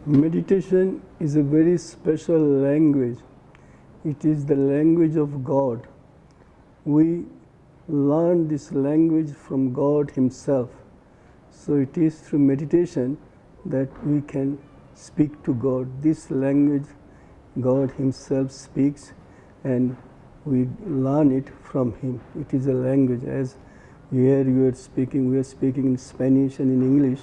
Meditation is a very special language. It is the language of God. We learn this language from God Himself. So it is through meditation that we can speak to God. This language God Himself speaks and we learn it from Him. It is a language. As here you are speaking, we are speaking in Spanish and in English.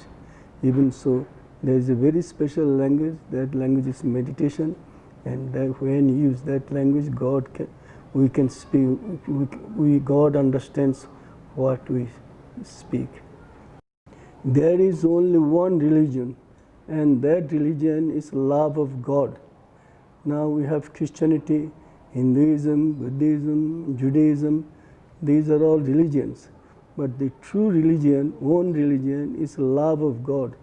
Even so, there is a very special language. That language is meditation, and that when you use that language, we can speak. God understands what we speak. There is only one religion, and that religion is love of God. Now we have Christianity, Hinduism, Buddhism, Judaism. These are all religions, but the true religion, one religion, is love of God.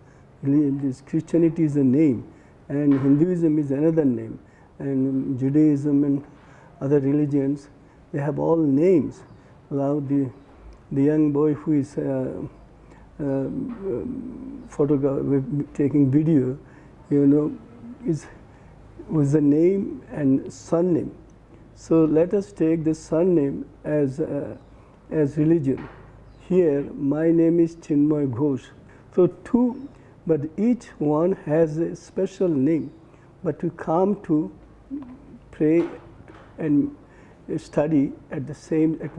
This Christianity is a name, and Hinduism is another name, and Judaism and other religions, they have all names. Now the young boy who is taking video, was a name and surname. So let us take the surname as religion. Here, my name is Chinmay Ghosh. So but each one has a special name. But we come to pray and study at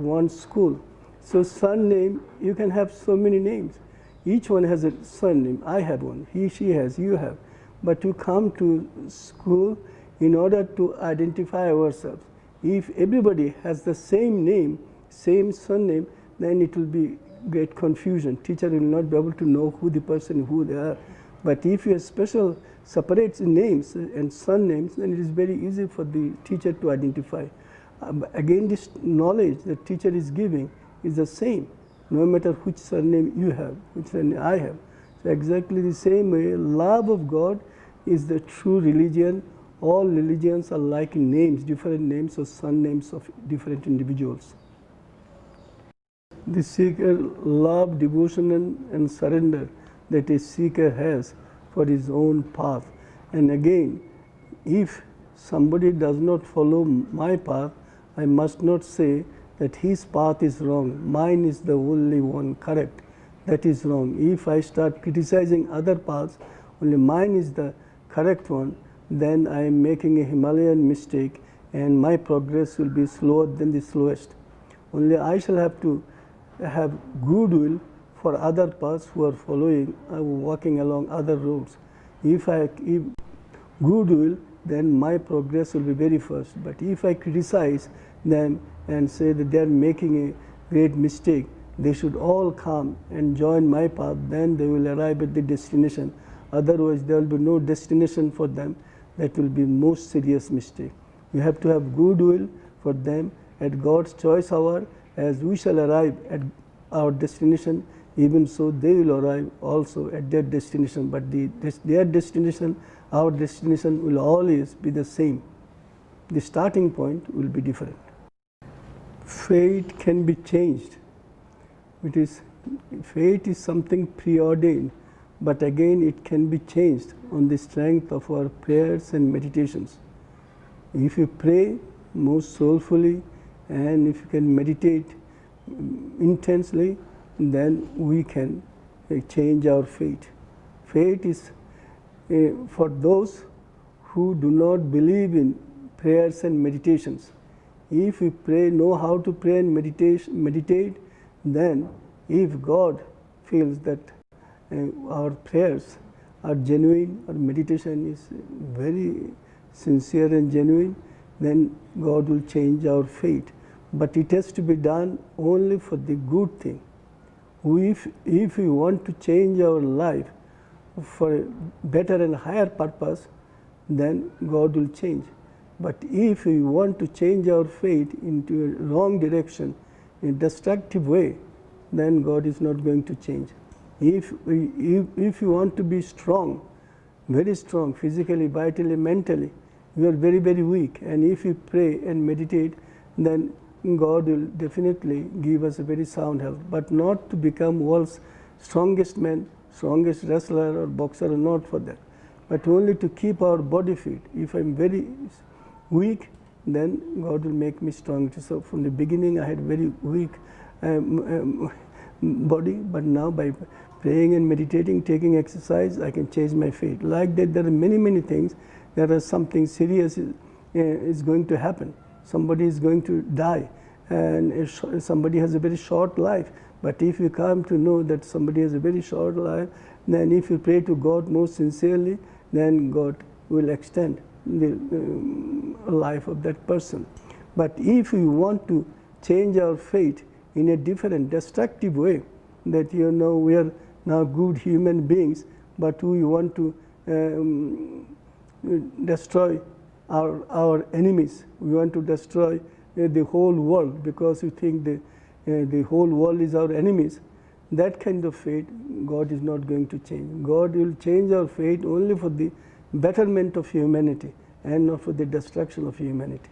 one school. So surname, you can have so many names. Each one has a surname. I have one. He, she has. You have. But you come to school in order to identify ourselves. If everybody has the same name, same surname, then it will be great confusion. Teacher will not be able to know who the person, who they are. But if you have special separate names and surnames, then it is very easy for the teacher to identify. Again, this knowledge the teacher is giving is the same, no matter which surname you have, which surname I have. So exactly the same way, love of God is the true religion. All religions are like names, different names or surnames of different individuals. The seeker love, devotion and surrender that a seeker has for his own path. And again, if somebody does not follow my path, I must not say that his path is wrong. Mine is the only one correct. That is wrong. If I start criticizing other paths, only mine is the correct one, then I am making a Himalayan mistake and my progress will be slower than the slowest. Only I shall have to have goodwill for other paths who are following, walking along other roads. If I keep goodwill, then my progress will be very fast. But if I criticize them and say that they are making a great mistake, they should all come and join my path, then they will arrive at the destination. Otherwise, there will be no destination for them. That will be most serious mistake. You have to have goodwill for them at God's choice hour. As we shall arrive at our destination, even so they will arrive also at their destination. But their destination, our destination will always be the same. The starting point will be different. Fate can be changed. Fate is something preordained, but again it can be changed on the strength of our prayers and meditations. If you pray most soulfully, and if you can meditate intensely, then we can change our fate. Fate is for those who do not believe in prayers and meditations. If we pray, know how to pray and meditate, then if God feels that our prayers are genuine, our meditation is very sincere and genuine, then God will change our fate. But it has to be done only for the good thing. If we want to change our life for a better and higher purpose, then God will change. But if we want to change our fate into a wrong direction, in a destructive way, then God is not going to change. If you want to be strong, very strong, physically, vitally, mentally, you are very, very weak. And if you pray and meditate, then God will definitely give us a very sound health. But not to become world's strongest man, strongest wrestler or boxer, not for that. but only to keep our body fit. If I'm very weak, then God will make me strong. So from the beginning I had very weak body, but now by praying and meditating, taking exercise, I can change my fate. Like that, there are many things. There is something serious is going to happen. Somebody is going to die, and somebody has a very short life. But if you come to know that somebody has a very short life, then if you pray to God most sincerely, then God will extend the life of that person. But if we want to change our fate in a different, destructive way, that we are now good human beings, but we want to destroy our enemies. We want to destroy the whole world because we think the whole world is our enemies. That kind of fate, God is not going to change. God will change our fate only for the betterment of humanity and not for the destruction of humanity.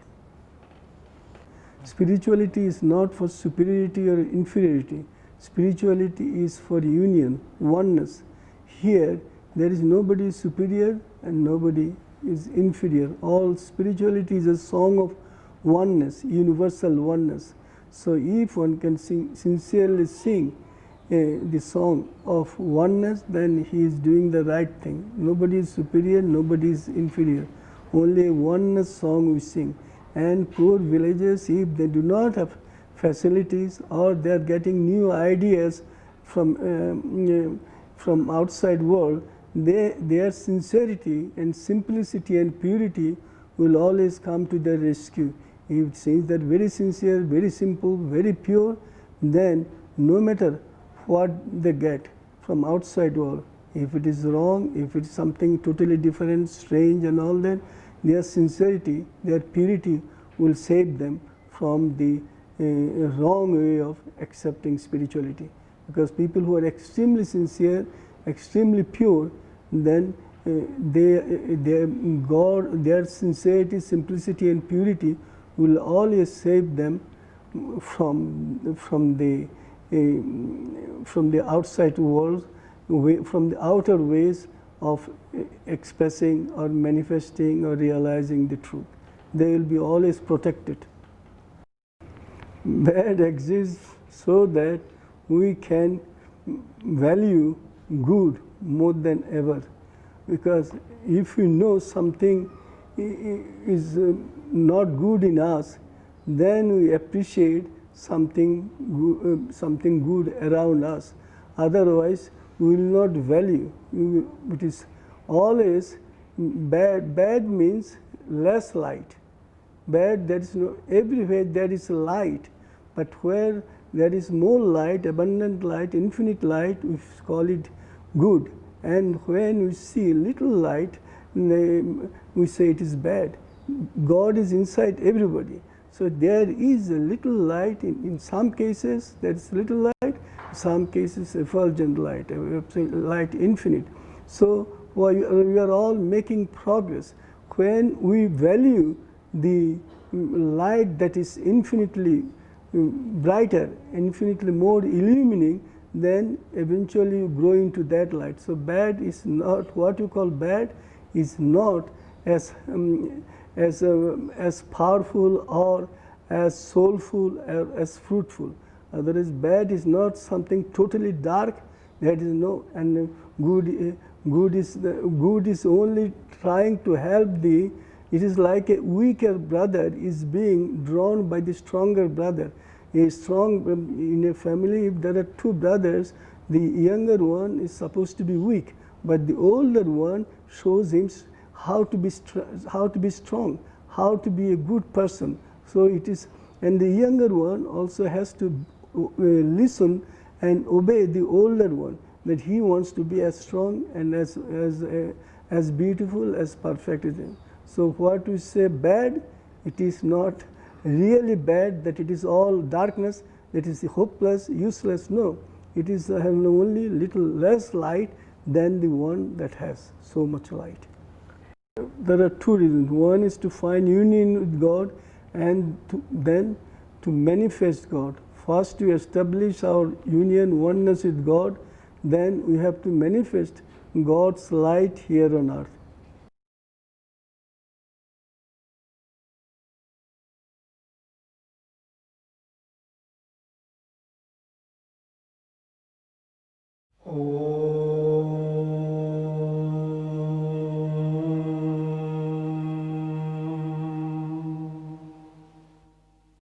Spirituality is not for superiority or inferiority. Spirituality is for union, oneness. Here, there is nobody superior and nobody is inferior. All spirituality is a song of oneness, universal oneness. So if one can sincerely sing the song of oneness, then he is doing the right thing. Nobody is superior, nobody is inferior. Only a oneness song we sing. And poor villagers, if they do not have facilities or they are getting new ideas from outside world, their sincerity and simplicity and purity will always come to their rescue. If it seems that very sincere, very simple, very pure, then no matter what they get from outside world, if it is wrong, if it is something totally different, strange and all that, their sincerity, their purity will save them from the wrong way of accepting spirituality. Because people who are extremely sincere, extremely pure, then their sincerity, simplicity and purity will always save them from the outside world, from the outer ways of expressing or manifesting or realizing the truth. They will be always protected. Bad exists so that we can value good more than ever. Because if we know something is not good in us, then we appreciate something good around us. Otherwise, we will not value. It is always bad. Bad means less light. Bad, there is no, everywhere there is light, but where there is more light, abundant light, infinite light, we call it good. And when we see little light, we say it is bad. God is inside everybody. So there is a little light. In some cases there is little light, in some cases effulgent light, light infinite. So we are all making progress. When we value the light that is infinitely brighter, infinitely more illumining, then eventually you grow into that light. So bad is not, what you call bad is not as powerful or as soulful or as fruitful. Otherwise, bad is not something totally dark. That is no, and good is only trying to help the. It is like a weaker brother is being drawn by the stronger brother. A strong, in a family, if there are two brothers, the younger one is supposed to be weak, but the older one shows him how to be strong, how to be a good person. So it is, and the younger one also has to listen and obey the older one, that he wants to be as strong and as beautiful, as perfect as him. So what we say bad, it is not really bad, that it is all darkness, that is hopeless, useless. No, it is only little less light than the one that has so much light. There are two reasons. One is to find union with God, and then to manifest God. First, to establish our union, oneness with God, then we have to manifest God's light here on earth. Om